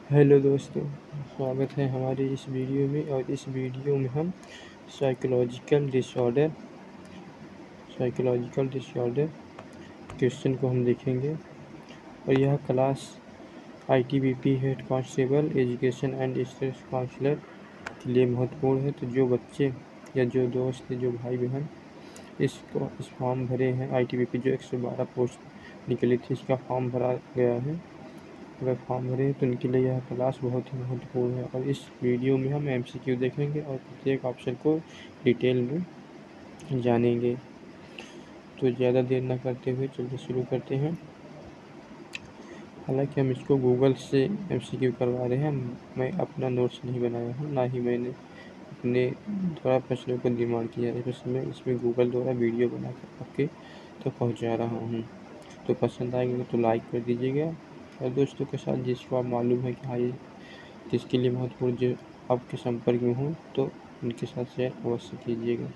Hello दोस्तों, स्वागत है हमारे इस वीडियो में। और इस वीडियो में हम साइकोलॉजिकल डिसऑर्डर क्वेश्चन को हम देखेंगे। और यह class ITBP head constable education and stress counsellor के लिए महत्वपूर्ण है। तो जो बच्चे या जो दोस्त जो भाई बहन इस फॉर्म भरे हैं, आईटीबीपी जो 112 पोस्ट निकली थी, इसका फॉर्म भरा गया है, अगर फॉर्म भरे तो उनके लिए यह क्लास बहुत ही महत्वपूर्ण है। और इस वीडियो में हम एमसीक्यू देखेंगे और प्रत्येक ऑप्शन को डिटेल में जानेंगे। तो ज़्यादा देर न करते हुए चलिए शुरू करते हैं। हालांकि हम इसको गूगल से एमसीक्यू करवा रहे हैं, मैं अपना नोट्स नहीं बनाया हूँ, ना ही मैंने अपने द्वारा प्रश्नों को डिमांड किया है। बस मैं इसमें गूगल द्वारा वीडियो बनाकर आपके तक पहुँचा रहा हूँ। तो पसंद आएंगे तो लाइक कर दीजिएगा, और दोस्तों के साथ जिसको आप मालूम है कि हाँ ये जिसके लिए महत्वपूर्ण, जो आपके संपर्क में हो, तो उनके साथ शेयर अवश्य कीजिएगा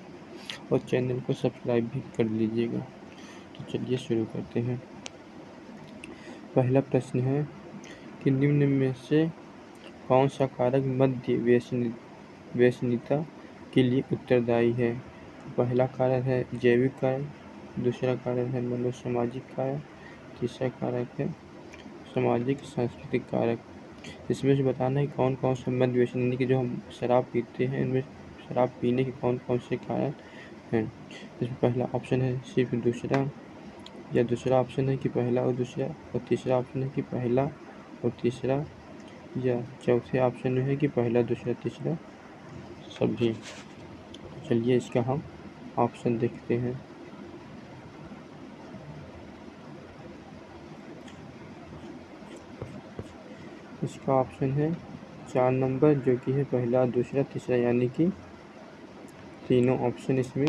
और चैनल को सब्सक्राइब भी कर लीजिएगा। तो चलिए शुरू करते हैं। पहला प्रश्न है कि निम्न में से कौन सा कारक मध्य व्यसनीयता के लिए उत्तरदायी है। पहला कारक है जैविक कारक, दूसरा कारक है मनोसामाजिक कारक, तीसरा कारक है सामाजिक सांस्कृतिक कारक। इसमें से बताना है कौन कौन सा मध्य व्यसन, यानी कि जो हम शराब पीते हैं, इनमें शराब पीने के कौन कौन से कारण हैं। इसमें पहला ऑप्शन है सिर्फ दूसरा, या दूसरा ऑप्शन है कि पहला और दूसरा, और तीसरा ऑप्शन है कि पहला और तीसरा, या चौथे ऑप्शन में है कि पहला दूसरा तीसरा सभी। चलिए इसका हम ऑप्शन देखते हैं। इसका ऑप्शन है 4 नंबर, जो कि है पहला दूसरा तीसरा, यानी कि तीनों ऑप्शन इसमें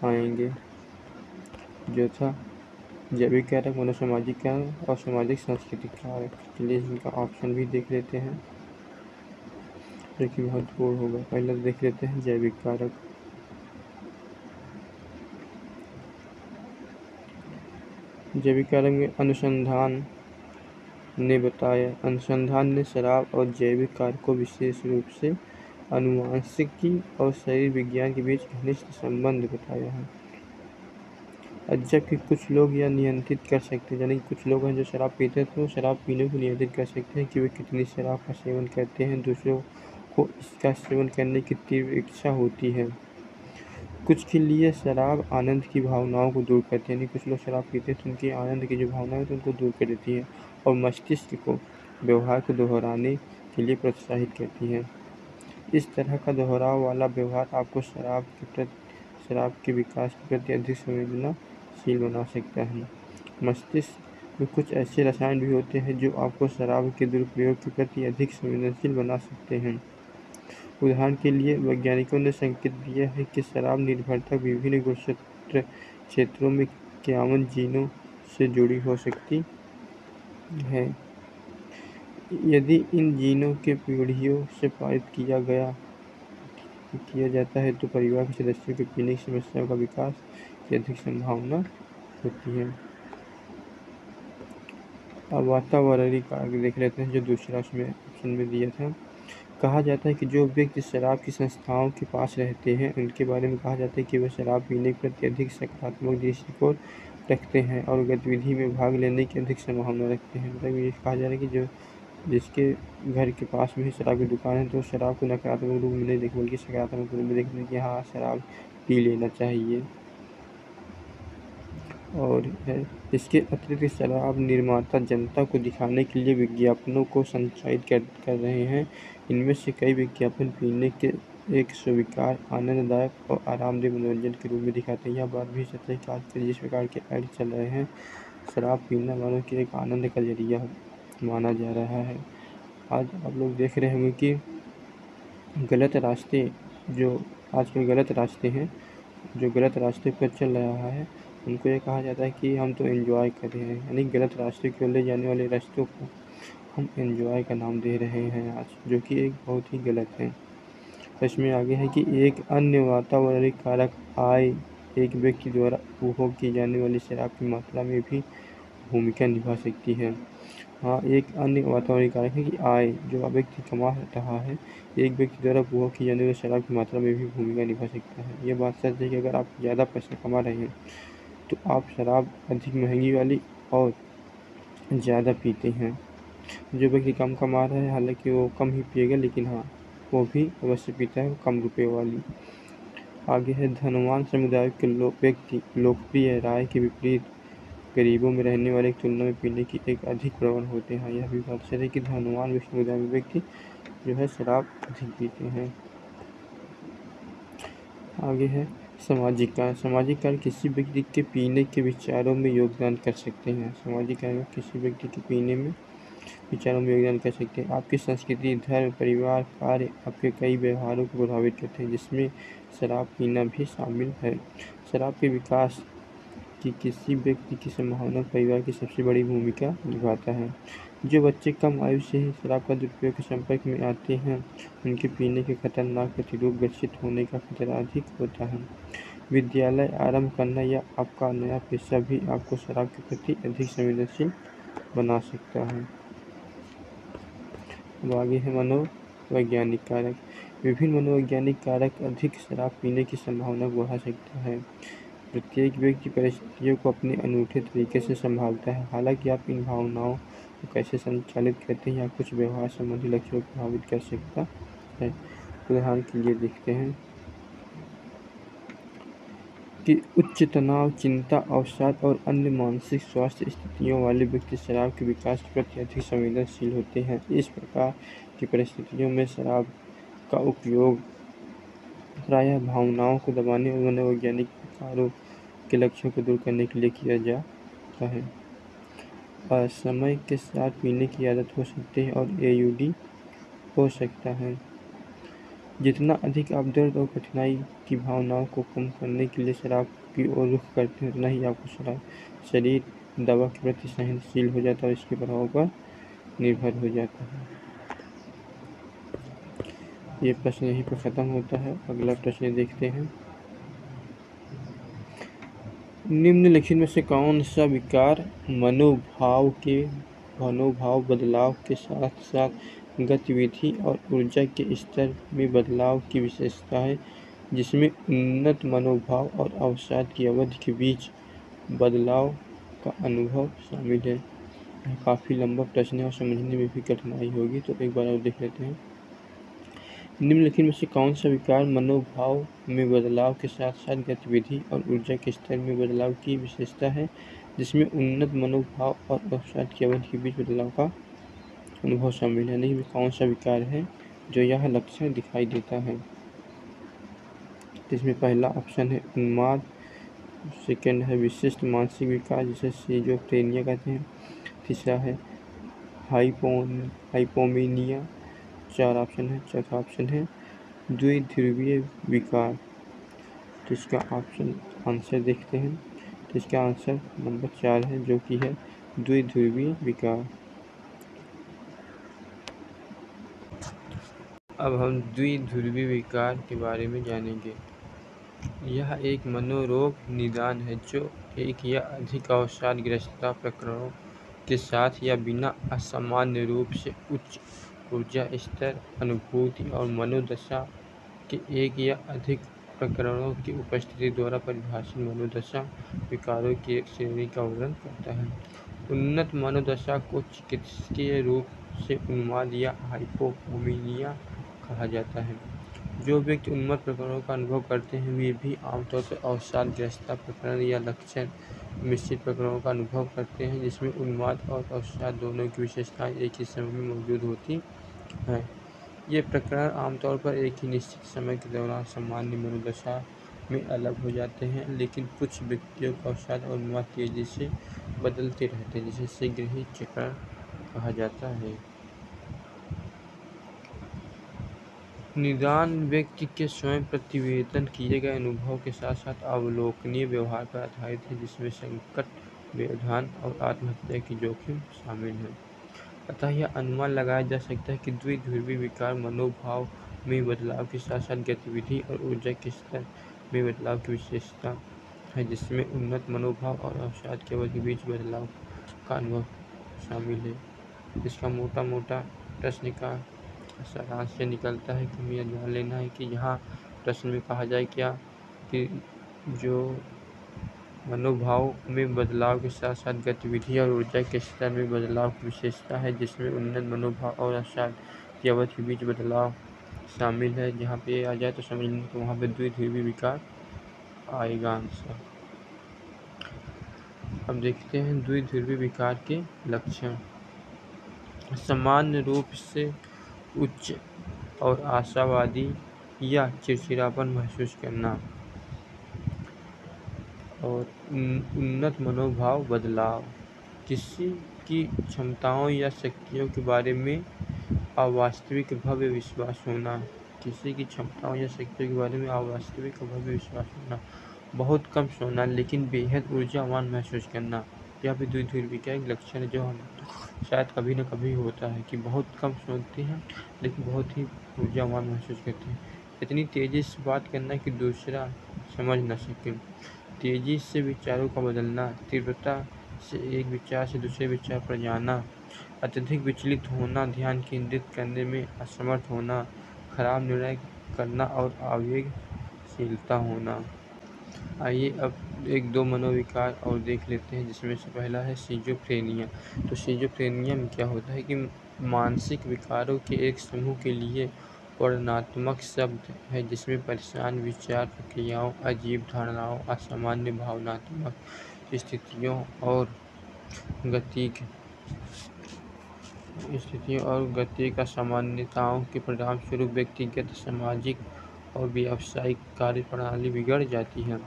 आएंगे, जो था जैविक कारक, मनोसामाजिक कारक और सामाजिक सांस्कृतिक कारक। चलिए इनका ऑप्शन भी देख लेते हैं, जो कि महत्वपूर्ण होगा। पहले देख लेते हैं जैविक कारक। जैविक कारक में अनुसंधान ने शराब और जैविक कारकों, विशेष रूप से आनुवंशिकी और शरीर विज्ञान के बीच घनिष्ठ संबंध बताया है। जबकि कुछ लोग यह नियंत्रित कर सकते हैं, यानी कुछ लोग हैं जो शराब पीते हैं, तो शराब पीने को नियंत्रित कर सकते हैं कि वे कितनी शराब का सेवन करते हैं। दूसरों को इसका सेवन करने की तीव्र इच्छा होती है। कुछ के लिए शराब आनंद की भावनाओं को दूर करती है, यानी कुछ लोग शराब पीते हैं तो उनकी आनंद की जो भावना है तो उनको दूर कर देती है, और मस्तिष्क को व्यवहार को दोहराने के लिए प्रोत्साहित करती है। इस तरह का दोहराव वाला व्यवहार आपको शराब के विकास के प्रति अधिक संवेदनशील बना सकता है। मस्तिष्क में कुछ ऐसे रसायन भी होते हैं जो आपको शराब के दुरुपयोग के प्रति अधिक संवेदनशील बना सकते हैं। उदाहरण के लिए, वैज्ञानिकों ने संकेत दिया है कि शराब निर्भरता विभिन्न गुणसूत्र क्षेत्रों में 51 जीनों से जुड़ी हो सकती है। यदि इन जीनों के पीढ़ियों से पारित किया जाता है तो परिवार के सदस्यों के पीने की समस्याओं का विकास की अधिक संभावना होती है। अब वातावरणीय कारक देख लेते हैं, जो दूसरा उसमें ऑप्शन में दिया था। कहा जाता है कि जो व्यक्ति शराब की संस्थाओं के पास रहते हैं, उनके बारे में कहा जाता है कि वे शराब पीने के प्रति अधिक सकारात्मक दृष्टिकोण रखते हैं और गतिविधि में भाग लेने की अधिक संभावना रखते हैं। मतलब ये कहा जा रहा है कि जो जिसके घर के पास में ही शराब की दुकान है, तो शराब को नकारात्मक रूप में नहीं देखें, बल्कि सकारात्मक रूप में देखते हैं कि हाँ शराब पी लेना चाहिए। और है इसके अतिरिक्त शराब निर्माता जनता को दिखाने के लिए विज्ञापनों को संचालित कर रहे हैं। इनमें से कई विज्ञापन पीने के एक स्वीकार, आनंददायक और आरामदेह मनोरंजन के रूप में दिखाते हैं। यह बात भी सच है कि आजकल जिस प्रकार के ऐड चल रहे हैं, शराब पीना वालों के एक आनंद का जरिया माना जा रहा है। आज आप लोग देख रहे होंगे कि गलत रास्ते, जो आजकल गलत रास्ते हैं, जो गलत रास्ते पर चल रहा है, उनको ये कहा जाता है कि हम तो एंजॉय कर रहे हैं, यानी गलत रास्ते की ओर ले जाने वाले रास्तों को हम एंजॉय का नाम दे रहे हैं आज, जो कि एक बहुत ही गलत है। इसमें आगे है कि एक अन्य वातावरणीय कारक आय एक व्यक्ति द्वारा उपभोग की जाने वाली शराब की मात्रा में भी भूमिका निभा सकती है। हाँ, एक अन्य वातावरणीय कारक है कि आय जो व्यक्ति कमा रहा है, एक व्यक्ति द्वारा उपभोग की जाने वाली शराब की मात्रा में भी भूमिका निभा सकता है। ये बात सच है कि अगर आप ज़्यादा पैसा कमा रहे हैं तो आप शराब अधिक महंगी वाली और ज़्यादा पीते हैं। जो व्यक्ति कम कमा रहा है, हालांकि वो कम ही पिएगा, लेकिन हाँ, वो भी अवश्य पीता है कम रुपए वाली। आगे है धनवान समुदाय के व्यक्ति लोकप्रिय राय के विपरीत गरीबों में रहने वाले की तुलना में पीने की एक अधिक प्रवण होते हैं। यह भी बात सच है कि धनवान समुदाय में व्यक्ति जो है शराब अधिक पीते हैं। आगे है सामाजिक कारण। सामाजिक कारण किसी व्यक्ति के पीने के विचारों में योगदान कर सकते हैं। सामाजिक कारण किसी व्यक्ति के पीने में विचारों में योगदान कर सकते हैं। आपकी संस्कृति, धर्म, परिवार, कार्य आपके कई व्यवहारों को प्रभावित करते हैं, जिसमें शराब पीना भी शामिल है। शराब के विकास कि किसी व्यक्ति की संभावना परिवार की सबसे बड़ी भूमिका निभाता है। जो बच्चे कम आयु से ही शराब का दुरुपयोग के संपर्क में आते हैं, उनके पीने के खतरनाक प्रतिरूप विकसित होने का खतरा अधिक होता है। विद्यालय आरंभ करना या आपका नया पेशा भी आपको शराब के प्रति अधिक संवेदनशील बना सकता है। अब आगे है मनोवैज्ञानिक कारक। विभिन्न मनोवैज्ञानिक कारक अधिक शराब पीने की संभावना को बढ़ा सकता है। प्रत्येक व्यक्ति परिस्थितियों को अपने अनूठे तरीके से संभालता है। हालांकि आप इन भावनाओं को कैसे संचालित करते हैं या कुछ व्यवहार संबंधी लक्ष्यों को प्रभावित कर सकता है। उदाहरण के लिए देखते हैं कि उच्च तनाव, चिंता, अवसाद और अन्य मानसिक स्वास्थ्य स्थितियों वाले व्यक्ति शराब के विकास के प्रति अधिक संवेदनशील होते हैं। इस प्रकार की परिस्थितियों में शराब का उपयोग प्रायः भावनाओं को दबाने और मनोवैज्ञानिक विकारों के लक्ष्यों को दूर करने के लिए किया जाता है। समय के साथ पीने की आदत हो सकती है और एयूडी हो सकता है। जितना अधिक आप दर्द और कठिनाई की भावनाओं को कम करने के लिए शराब की ओर रुख करते हैं, उतना ही आपको शरीर दवा के प्रति सहनशील हो जाता है और इसके प्रभाव पर निर्भर हो जाता है। ये प्रश्न यहीं पर ख़त्म होता है। अगला प्रश्न देखते हैं। निम्नलिखित में से कौन सा विकार मनोभाव बदलाव के साथ साथ गतिविधि और ऊर्जा के स्तर में बदलाव की विशेषता है, जिसमें उन्नत मनोभाव और अवसाद की अवधि के बीच बदलाव का अनुभव शामिल है। काफ़ी लंबा प्रश्न है और समझने में भी कठिनाई होगी, तो एक बार और देख लेते हैं। निम्नलिखित में से कौन सा विकार मनोभाव में बदलाव के साथ साथ गतिविधि और ऊर्जा के स्तर में बदलाव की विशेषता है, जिसमें उन्नत मनोभाव और अवसाद की अवधि के बीच बदलाव का अनुभव शामिल है। नहीं, कौन सा विकार है जो यह लक्षण दिखाई देता है। इसमें पहला ऑप्शन है उन्माद, सेकंड है विशिष्ट मानसिक विकार जिसे सिजोफ्रेनिया कहते हैं, तीसरा है हाइपोमेनिया, चौथा ऑप्शन है द्विध्रुवीय विकार। तो इसका आंसर देखते हैं। तो इसका आंसर नंबर 4 है, जो कि है द्विध्रुवीय विकार। अब हम द्विध्रुवीय विकार के बारे में जानेंगे। यह एक मनोरोग निदान है जो एक या अधिक अवसादग्रस्तता प्रकरणों के साथ या बिना असामान्य रूप से उच्च ऊर्जा स्तर, अनुभूति और मनोदशा के एक या अधिक प्रकरणों की उपस्थिति द्वारा परिभाषित मनोदशा विकारों की एक श्रेणी का वर्णन करता है। उन्नत मनोदशा को चिकित्सकीय रूप से उन्माद या हाइपोमेनिया कहा जाता है। जो व्यक्ति उन्मत्त प्रकरणों का अनुभव करते हैं, वे भी आमतौर पर अवसादग्रस्तता प्रकरण या लक्षण मिश्रित प्रकरणों का अनुभव करते हैं, जिसमें उन्माद और अवसाद दोनों की विशेषताएं एक ही समय में मौजूद होती हैं। ये प्रकरण आमतौर पर एक ही निश्चित समय के दौरान सामान्य मनोदशा में अलग हो जाते हैं, लेकिन कुछ व्यक्तियों का अवसाद और उन्माद तेजी से बदलते रहते हैं, जिसे शीघ्र ही चक्र कहा जाता है। निदान व्यक्ति के स्वयं प्रतिवेदन किए गए अनुभव के साथ साथ अवलोकनीय व्यवहार पर आधारित है, जिसमें संकट, व्यवधान और आत्महत्या की जोखिम शामिल है। अतः यह अनुमान लगाया जा सकता है कि द्विध्रुवीय विकार मनोभाव में बदलाव के साथ साथ गतिविधि और ऊर्जा के स्तर में बदलाव की विशेषता है, जिसमें उन्नत मनोभाव और अवसाद की अवधि के बीच बदलाव का अनुभव शामिल है। इसका मोटा मोटा प्रश्न का सारांश से निकलता है कि हमें यह जान लेना है कि यहाँ प्रश्न में कहा जाए क्या कि जो मनोभाव में बदलाव के साथ साथ गतिविधि और ऊर्जा के स्तर में बदलाव की विशेषता है, जिसमें उन्नत मनोभाव और अवसाद की अवधि के बीच बदलाव शामिल है। जहाँ पे आ जाए तो समझ लें कि वहाँ पे द्विध्रुवीय विकार आएगा आंसर। अब देखते हैं द्विध्रुवीय विकार के लक्षण। सामान्य रूप से उच्च और आशावादी या चिड़चिड़ापन महसूस करना और उन्नत मनोभाव बदलाव, किसी की क्षमताओं या शक्तियों के बारे में अवास्तविक भव्य विश्वास होना, किसी की क्षमताओं या शक्तियों के बारे में अवास्तविक भव्य विश्वास होना, बहुत कम सोना लेकिन बेहद ऊर्जावान महसूस करना। यह भी द्विध्रुवीय का एक लक्षण है जो हम शायद कभी न कभी होता है कि बहुत कम सोते हैं लेकिन बहुत ही ऊर्जावान महसूस करते हैं। इतनी तेज़ी से बात करना कि दूसरा समझ न सके, तेज़ी से विचारों का बदलना, तीव्रता से एक विचार से दूसरे विचार पर जाना, अत्यधिक विचलित होना, ध्यान केंद्रित करने में असमर्थ होना, खराब निर्णय करना और आवेगशीलता होना। आइए अब एक दो मनोविकार और देख लेते हैं, जिसमें से पहला है सिजोफ्रेनिया। तो सिजोफ्रेनिया में क्या होता है कि मानसिक विकारों के एक समूह के लिए वर्णनात्मक शब्द है जिसमें परेशान विचार प्रक्रियाओं, अजीब धारणाओं, असामान्य भावनात्मक स्थितियों और गतिक असामान्यताओं के परिणामस्वरूप व्यक्तिगत, सामाजिक और व्यावसायिक कार्यप्रणाली बिगड़ जाती है।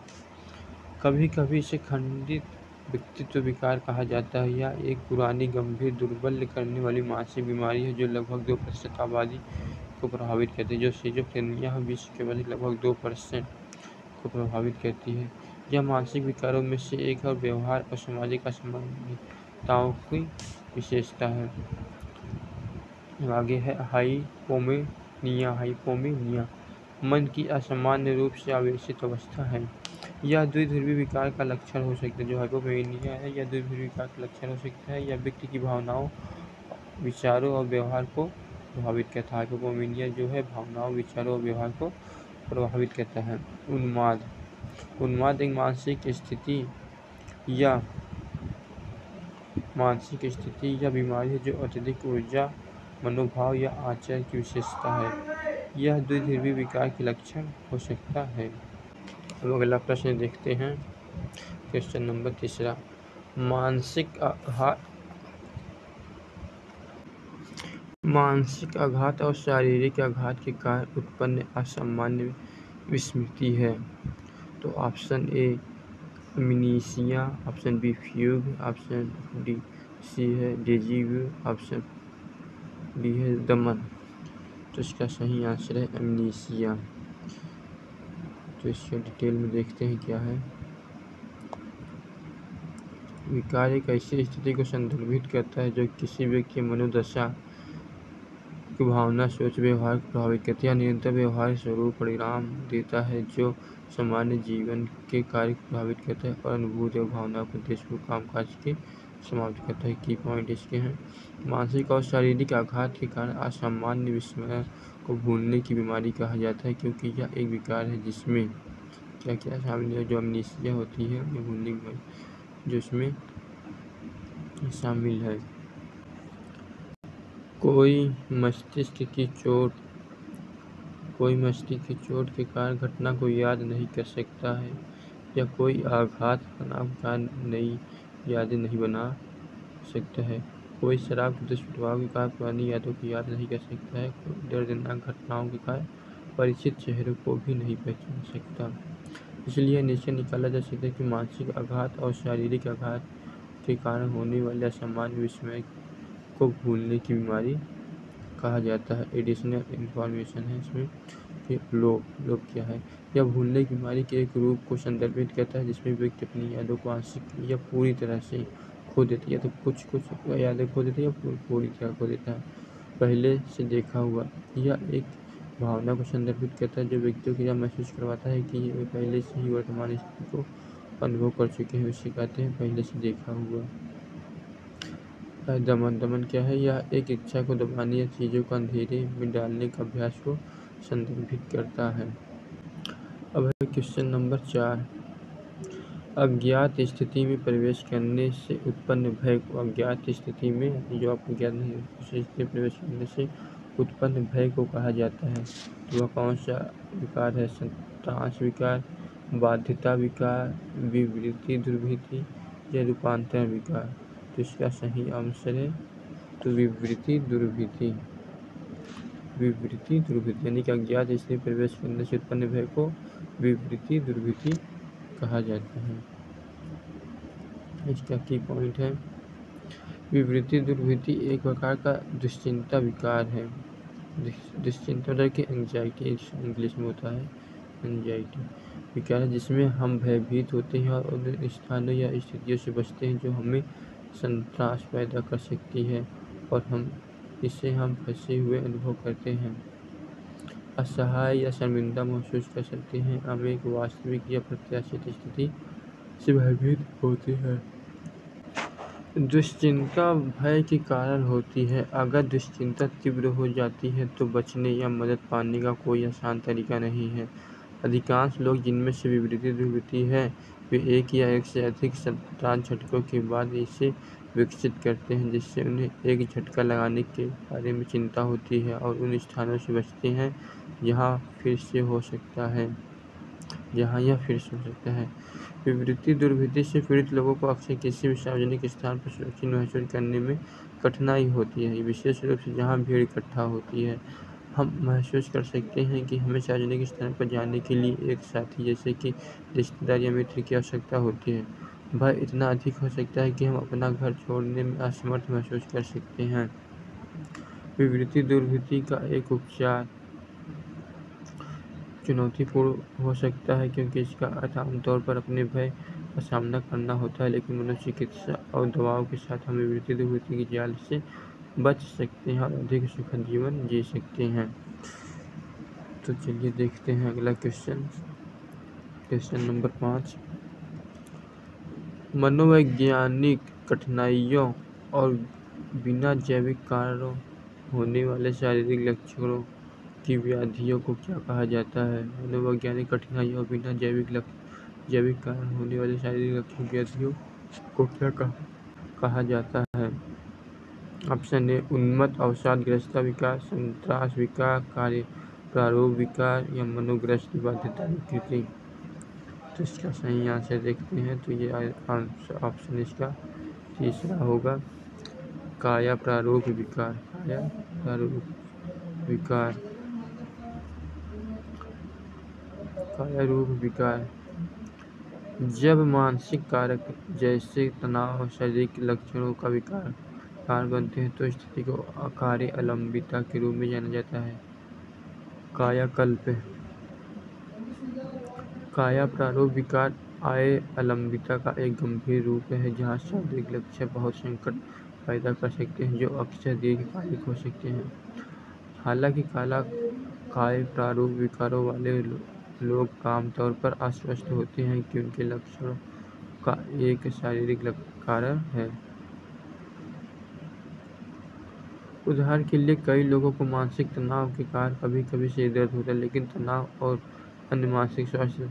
कभी कभी इसे खंडित व्यक्तित्व विकार कहा जाता है। यह एक पुरानी, गंभीर, दुर्बल करने वाली मानसिक बीमारी है जो लगभग 2% आबादी को प्रभावित करती है। जो सिजोफ्रेनिया है विश्व के लगभग 2% को प्रभावित करती है। यह मानसिक विकारों में से एक है और व्यवहार और सामाजिक असमानताओं की विशेषता है। आगे है हाइपोमेनिया, मन की असामान्य रूप से आवेशित अवस्था है। यह द्विध्रुवीय विकार का लक्षण हो सकता है। जो हाइपोमेनिया है यह द्विध्रुवीय विकार का लक्षण हो सकता है। यह व्यक्ति की भावनाओं, विचारों और व्यवहार को प्रभावित करता है। हाइपोमेनिया जो है भावनाओं, विचारों और व्यवहार को प्रभावित करता है। उन्माद एक मानसिक स्थिति या बीमारी है जो अत्यधिक ऊर्जा, मनोभाव या आचरण की विशेषता है। यह द्विध्रुवीय विकार के लक्षण हो सकता है। अब अगला प्रश्न देखते हैं, क्वेश्चन नंबर 3। मानसिक आघात और शारीरिक आघात के कारण उत्पन्न असामान्य विस्मृति है। तो option A अमनीसिया, option B फ्यूग, option D C है डेजीवू, ऑप्शन डी है दमन। तो इसका सही आंसर है अमनीसिया। तो इसको डिटेल में देखते हैं क्या है। विकार एक ऐसी स्थिति को संदर्भित करता है जो किसी व्यक्ति की मनोदशा की भावना, सोच, व्यवहार को प्रभावित करती है। निरंतर व्यवहार स्वरूप परिणाम देता है जो सामान्य जीवन के कार्य को प्रभावित करता है और अनुभूति और भावना को उद्देश्यपूर्ण कामकाज के समाप्त करता है। की पॉइंट इसके हैं, मानसिक और शारीरिक आघात के कारण असामान्य विस्मरण को भूलने की बीमारी कहा जाता है, क्योंकि यह एक विकार है जिसमें क्या क्या शामिल है। जो अमनीसिया होती है ये भूलने की बीमारी जो इसमें शामिल है। कोई मस्तिष्क की चोट के कारण घटना को याद नहीं कर सकता है, या कोई आघात तनाव का नई यादें नहीं बना सकता है। कोई शराब के दुष्प्रभाव के कारण पुरानी यादों को याद नहीं कर सकता है। कोई दर्दनाक घटनाओं के कारण परिचित चेहरों को भी नहीं पहचान सकता। इसलिए निश्चय निकाला जा सकता है कि मानसिक आघात और शारीरिक आघात के कारण होने वाले असामान्य विस्मय को भूलने की बीमारी कहा जाता है। एडिशनल इन्फॉर्मेशन है इसमें कि लोभ क्या है। यह भूलने की बीमारी के एक रूप को संदर्भित करता है जिसमें व्यक्ति अपनी यादों को आंशिक या पूरी तरह से खो देती है। तो कुछ यादें खो देती है या पूरी तरह खो देता है। पहले से देखा हुआ, यह एक भावना को संदर्भित करता है जो व्यक्तियों को यह महसूस करवाता है कि वे पहले से ही वर्तमान स्थिति को अनुभव कर चुके हैं। उसे कहते हैं पहले से देखा हुआ। दमन। दमन क्या है? यह एक इच्छा को दबाने या चीज़ों को अंधेरे में डालने का अभ्यास को संदर्भित करता है। अब है क्वेश्चन नंबर 4। अज्ञात स्थिति में प्रवेश करने से उत्पन्न भय को, अज्ञात स्थिति में जो आपको ज्ञात नहीं उस स्थिति में प्रवेश करने से उत्पन्न भय को कहा जाता है। तो वह कौन सा विकार है? संत्रास विकार, बाध्यता विकार, विवृति दुर्भीति या रूपांतरण विकार? तो इसका सही आंसर है तो विवृति दुर्भीति। विवृति दुर्भीति यानी कि अज्ञात स्थिति में प्रवेश करने से उत्पन्न भय को विवृति दुर्भीति कहा जाता है। इसका की पॉइंट है, विवृति दुर्भीति एक प्रकार का दुश्चिंता विकार है। दुश्चिंता मतलब कि एंजाइटी इंग्लिश में होता है, एंजाइटी विकार है जिसमें हम भयभीत होते हैं और उन स्थानों या स्थितियों से बचते हैं जो हमें संत्रास पैदा कर सकती है और हम फंसे हुए अनुभव करते हैं, असहाय या शर्मिंदा महसूस कर सकते हैं, हम एक वास्तविक या प्रत्याशित स्थिति से भयभीत होते हैं। दुश्चिंता भय के कारण होती है। अगर दुश्चिंता तीव्र हो जाती है तो बचने या मदद पाने का कोई आसान तरीका नहीं है। अधिकांश लोग जिनमें से विवृति दुर्भीति है वे एक या एक से अधिक संतान झटकों के बाद इसे विकसित करते हैं जिससे उन्हें एक झटका लगाने के बारे में चिंता होती है और उन स्थानों से बचते हैं जहाँ यह फिर से हो सकता है। विवृति दुर्भीति से पीड़ित लोगों को अक्सर किसी भी सार्वजनिक स्थान पर सुरक्षित महसूस करने में कठिनाई होती है, विशेष रूप से जहाँ भीड़ इकट्ठा होती है। हम महसूस कर सकते हैं कि हमें सार्वजनिक स्थान पर जाने के लिए एक साथी जैसे कि रिश्तेदार या मित्र की आवश्यकता होती है। भय इतना अधिक हो सकता है कि हम अपना घर छोड़ने में असमर्थ महसूस कर सकते हैं। विवृति दुर्भीति का एक उपचार चुनौतीपूर्ण हो सकता है क्योंकि इसका अर्थ आमतौर पर अपने भय का सामना करना होता है, लेकिन मनोचिकित्सा और दवाओं के साथ हम विवृति दुर्भीति के जाल से बच सकते हैं और अधिक सुखद जीवन जी सकते हैं। तो चलिए देखते हैं अगला क्वेश्चन नंबर 5। मनोवैज्ञानिक कठिनाइयों और बिना जैविक कारणों होने वाले शारीरिक लक्षणों की व्याधियों को क्या कहा जाता है? मनोवैज्ञानिक कठिनाइयों और बिना जैविक कारण होने वाले शारीरिक लक्षणों की व्याधियों को क्या कहा जाता है? ऑप्शन ए उन्मत्त अवसादग्रस्त विकार, संत्रास विकार, कार्य प्रारूप विकार या मनोग्रस्त बाध्यता विकृति। तो इसका सही आंसर देखते हैं तो ये ऑप्शन इसका तीसरा होगा, काया प्रारूप विकार। काया प्रारूप विकार, काया रूप विकार जब मानसिक कारक जैसे तनाव और शारीरिक लक्षणों का विकार बनते हैं तो स्थिति को अकार्य अलंबिता के रूप में जाना जाता है। कायाकल्प, काया प्रारूप विकार आय अलंबिता का एक गंभीर रूप है जहाँ शारीरिक लक्षण बहुत संकट पैदा कर सकते हैं जो अक्सर दीर्घकालिक हो सकते हैं। हालांकि काय प्रारूप विकारों वाले लोग आमतौर पर आश्वस्त होते हैं कि उनके लक्षणों का एक शारीरिक कारण है। उदाहरण के लिए कई लोगों को मानसिक तनाव के कारण कभी कभी सिर दर्द होता है, लेकिन तनाव और अन्य मानसिक स्वास्थ्य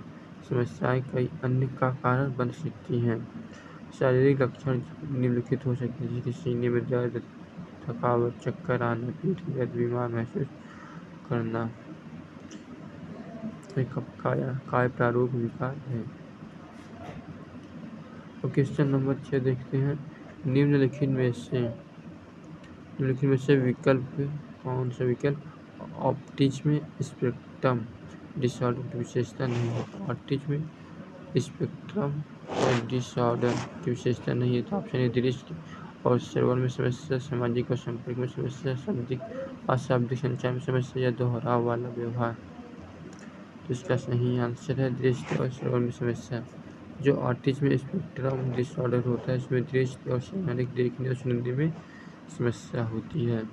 समस्याएं कई अन्य का कारण बन सकती हैं। शारीरिक लक्षण निम्नलिखित हो सकते हैं जैसे सीने में दर्द, थकावट, चक्कर आना, पीठ में दर्द, बीमार महसूस करना। काय प्रारूप विकार है। और क्वेश्चन नंबर 6 देखते हैं, निम्नलिखित में से विकल्प कौन सा विकल्प ऑटिज्म स्पेक्ट्रम डिसऑर्डर की विशेषता नहीं है? ऑटिज्म स्पेक्ट्रम डिसऑर्डर की विशेषता नहीं है तो ऑप्शन ए दृष्टि और श्रवण में समस्या, सामाजिक और संपर्क में समस्या, शाब्दिक अशाब्दिक संचार में समस्या या दोहराव वाला व्यवहार। तो इसका सही आंसर है दृष्टि और श्रवण में समस्या। जो ऑटिज्म स्पेक्ट्रम डिसऑर्डर होता है इसमें दृष्टि और सामाजिक देखने और सुनने में समस्या होती है।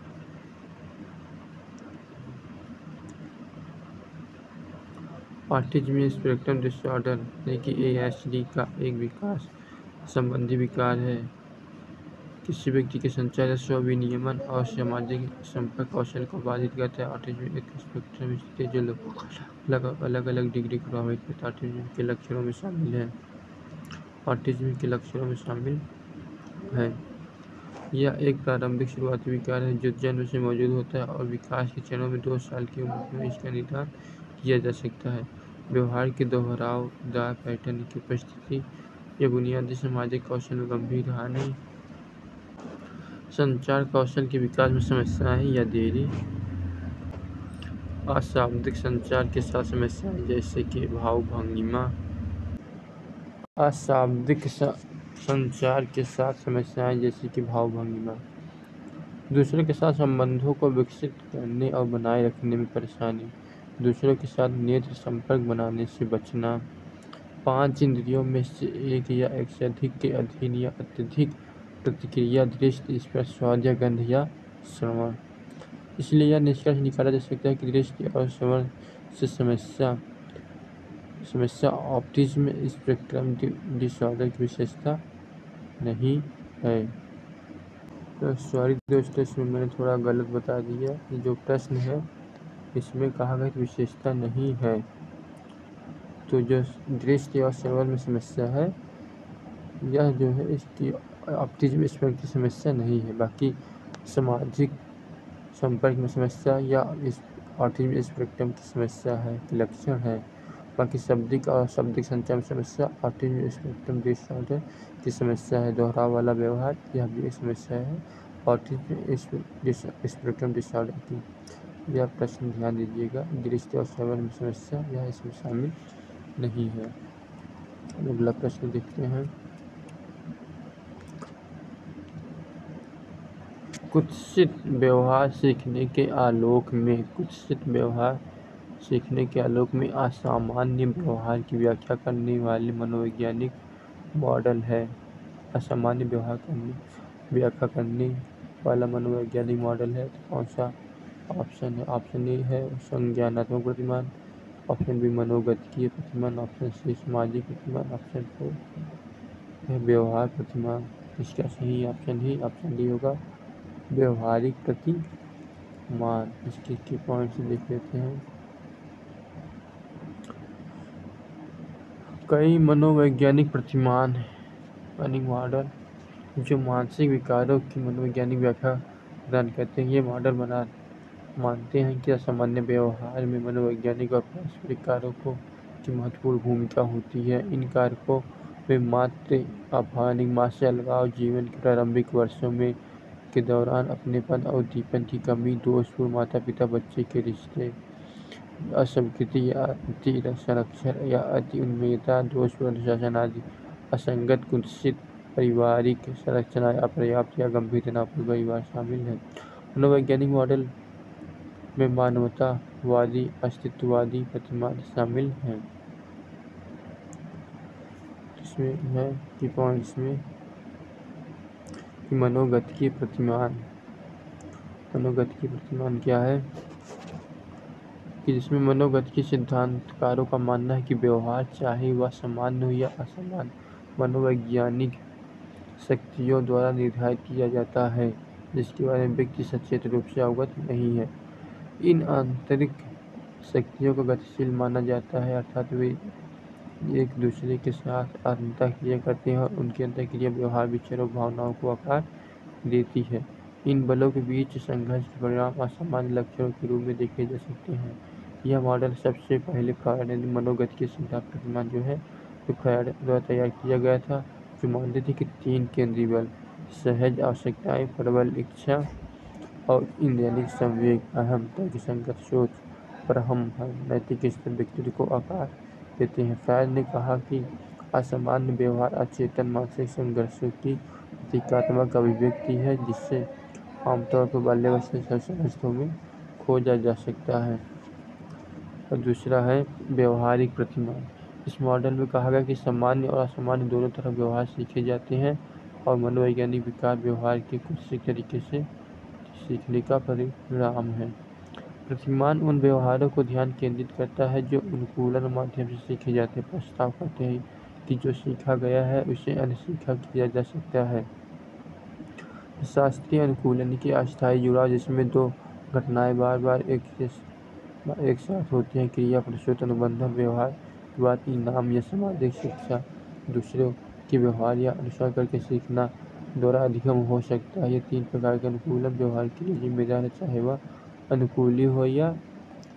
ऑटिज्म स्पेक्ट्रम डिसऑर्डर यानी कि ASD का एक विकास संबंधी विकार है किसी व्यक्ति के संचार या स्व-विनियमन और सामाजिक संपर्क कौशल को बाधित करता है। ऑटिज्म एक स्पेक्ट्रम स्थिति है जो लोगों को अलग-अलग डिग्री को प्रभावित करता है। ऑटिज्म के लक्षणों में शामिल है। ऑटिज्म के लक्षणों में शामिल है यह एक प्रारंभिक शुरुआती विकार है जो जन्म से मौजूद होता है और विकास के चरणों में 2 साल की उम्र में इसका निदान किया जा सकता है। व्यवहार के दोहरावदार पैटर्न की उपस्थिति या बुनियादी सामाजिक कौशल में गंभीर हानि, संचार कौशल के विकास में समस्याएं या देरी, अशाब्दिक संचार के साथ समस्याएं जैसे कि भाव-भंगिमा, अशाब्दिक संचार के साथ समस्याएं जैसे कि भाव-भंगिमा, दूसरों के साथ संबंधों को विकसित करने और बनाए रखने में परेशानी, दूसरों के साथ नेत्र संपर्क बनाने से बचना, 5 इंद्रियों में से एक या एक से अधिक के अधीन या अत्यधिक प्रतिक्रिया, दृष्टि, स्पर्श, स्वाद या गंध या श्रवण। इसलिए यह निष्कर्ष निकाला जा सकता है कि दृष्टि और श्रवण से समस्या ऑटिज्म स्पेक्ट्रम डिसऑर्डर की विशेषता नहीं है। तो सॉरी दोस्तों, इसमें मैंने थोड़ा गलत बता दिया। जो प्रश्न है इसमें कहा गया कि विशेषता नहीं है, तो जो दृष्टि और श्रवण में समस्या है यह जो है इसकी ऑटिज्म स्पेक्ट्रम की समस्या नहीं है। बाकी सामाजिक संपर्क में समस्या या इस ऑटिज्म स्पेक्ट्रम की समस्या है, लक्षण है। बाकी शाब्दिक और अशाब्दिक संचार में समस्या ऑटिज्म स्पेक्ट्रम डिसऑर्डर की समस्या है। दोहराव वाला व्यवहार यह भी एक समस्या है ऑटिज्म स्पेक्ट्रम डिसऑर्डर की। यह प्रश्न ध्यान दीजिएगा। दृष्टि और श्रवण में समस्या यह इसमें शामिल नहीं है। अगला प्रश्न देखते हैं। कुत्सित व्यवहार सीखने के आलोक में असामान्य व्यवहार की व्याख्या करने वाले मनोवैज्ञानिक मॉडल है। असामान्य व्यवहार की व्याख्या करने वाला मनोवैज्ञानिक मॉडल है। तो कौन सा ऑप्शन है? ऑप्शन ए है संज्ञानात्मक प्रतिमान, ऑप्शन बी मनोगतिकीय प्रतिमान, ऑप्शन सी सामाजिक प्रतिमान, ऑप्शन 4 है व्यवहार प्रतिमान। इसका सही ऑप्शन ही ऑप्शन डी होगा, व्यवहारिक प्रतिमान। इसके पॉइंट्स देख लेते हैं। कई मनोवैज्ञानिक प्रतिमान मॉडल जो मानसिक विकारों की मनोवैज्ञानिक व्याख्या प्रदान करते हैं। ये मॉडल मानते हैं कि असामान्य व्यवहार में मनोवैज्ञानिक और पारस्परिक कारकों की महत्वपूर्ण भूमिका होती है। इन कारकों में मात्र अभानिक से अलगाव, जीवन के प्रारंभिक वर्षों में के दौरान अपनेपन और उद्दीपन की कमी, दोषपूर्ण माता पिता बच्चे के रिश्ते, असंस्कृति या अति संरक्षण या अति उन्मेयता, दोषपूर्ण अनुशासन आदि, असंगत कुत्सित पारिवारिक संरचनाएं, अपर्याप्त या गंभीर तनावपूर्ण परिवार शामिल है। मनोवैज्ञानिक मॉडल में मानवतावादी अस्तित्ववादी प्रतिमान शामिल हैं। इसमें है कि पॉइंट्स में कि मनोगतिकीय प्रतिमान क्या है कि जिसमें मनोगतिकीय सिद्धांतकारों का मानना है कि व्यवहार चाहे वह सामान्य हो या असामान्य मनोवैज्ञानिक शक्तियों द्वारा निर्धारित किया जाता है, जिसके बारे में व्यक्ति सचेत रूप से अवगत नहीं है। इन आंतरिक शक्तियों को गतिशील माना जाता है, अर्थात वे एक दूसरे के साथ अंतःक्रिया करते हैं और उनकी अंतःक्रिया व्यवहार, विचारों, भावनाओं को आकार देती है। इन बलों के बीच संघर्ष के परिणाम असामान्य लक्षणों के रूप में देखे जा सकते हैं। यह मॉडल सबसे पहले फ्रायड मनोगतिकीय सिद्धांत प्रतिमान जो है तो फ्रायड द्वारा तैयार किया गया था, जो मानते थे कि 3 केंद्रीय बल सहज आवश्यकताएं, प्रबल इच्छा और इंद्रियानिक संवेग, अहम तर्कसंगत सोच, परम नैतिक स्तर व्यक्तित्व को आकार देते हैं। फ्रायड ने कहा कि असामान्य व्यवहार अचेतन मानसिक संघर्षों की प्रतीकात्मक अभिव्यक्ति है, जिससे आमतौर पर बाल्यावस्था में खोजा जा सकता है। और दूसरा है व्यवहारिक प्रतिमान। इस मॉडल में कहा गया कि सामान्य और असामान्य दोनों तरह व्यवहार सीखे जाते हैं और मनोवैज्ञानिक विकार व्यवहार के कुछ तरीके से सीखने का परिणाम है। प्रतिमान उन व्यवहारों को ध्यान केंद्रित करता है जो अनुकूलन माध्यम से सीखे जाते हैं। प्रस्ताव करते हैं कि जो सीखा गया है उसे अनसीखा किया जा सकता है। शास्त्रीय अनुकूल यानी कि अस्थायी जुड़ाव, जिसमें दो घटनाएं बार बार एक साथ होती हैं। क्रिया प्रसूत अनुबंध व्यवहार के बाद इनाम या सामाजिक शिक्षा। दूसरों के व्यवहार या अनुसरण करके सीखना द्वारा अधिगम हो सकता है। ये 3 प्रकार के अनुकूल व्यवहार के लिए जिम्मेदार है, चाहे वह अनुकूली हो या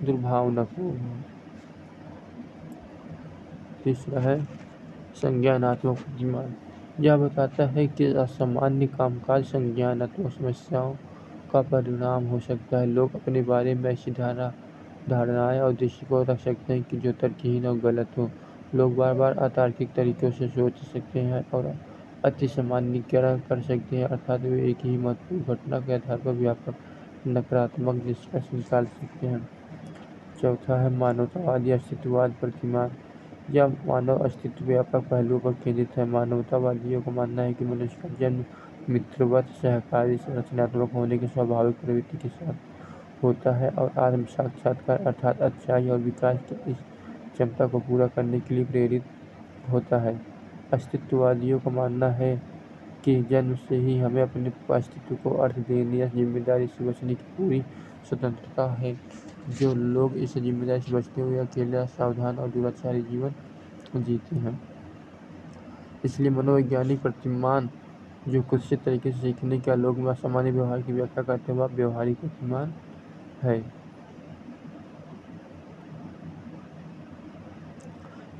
दुर्भावनापूर्ण हो। तीसरा है संज्ञानात्मक प्रतिमान। यह बताता है कि असामान्य कामकाज संज्ञानात्मक समस्याओं का परिणाम हो सकता है। लोग अपने बारे में ऐसी धारणाएं और दृष्टिकोण रख सकते हैं कि जो तर्कहीन और गलत हो। लोग बार बार अतार्किक तरीकों से सोच सकते हैं और अति सामान्यीकरण कर सकते हैं, अर्थात वे एक ही महत्वपूर्ण घटना के आधार पर व्यापक नकारात्मक निष्कर्ष निकाल सकते हैं। चौथा है मानवतावादी अस्तित्ववाद प्रतिमान। यह मानव अस्तित्व व्यापक पहलुओं पर केंद्रित है। मानवतावादियों का मानना है कि मनुष्य का जन्म मित्रवत, सहकारी, रचनात्मक होने की स्वाभाविक प्रवृत्ति के साथ होता है और आत्म साक्षात्कार अर्थात अच्छाई और विकास की इस क्षमता को पूरा करने के लिए प्रेरित होता है। अस्तित्ववादियों का मानना है कि जन्म से ही हमें अपने अस्तित्व को अर्थ देने या जिम्मेदारी से बचने की पूरी स्वतंत्रता है। जो लोग इस जिम्मेदारी से बचते हुए अकेला, सावधान और दुराचारी जीवन जीते हैं। इसलिए मनोवैज्ञानिक प्रतिमान जो कुत्सित तरीके से सीखने के लोग में असामान्य व्यवहार की व्याख्या करते हैं, वह व्यवहारिक प्रतिमान है।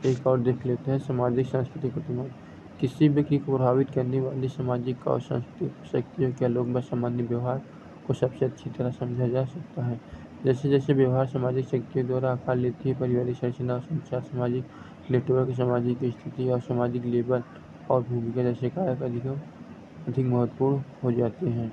एक और देख लेते हैं सामाजिक सांस्कृतिक प्रतिमान। किसी व्यक्ति को प्रभावित करने वाली सामाजिक और सांस्कृतिक शक्तियों के लोग में सामान्य व्यवहार को सबसे अच्छी तरह समझा जा सकता है। जैसे जैसे व्यवहार सामाजिक शक्तियों द्वारा आकार लेती है, पारिवारिक संरचना, संचार, सामाजिक नेटवर्क, सामाजिक स्थिति और सामाजिक लेबल और भूमिका जैसे कारक अधिक महत्वपूर्ण हो जाते हैं।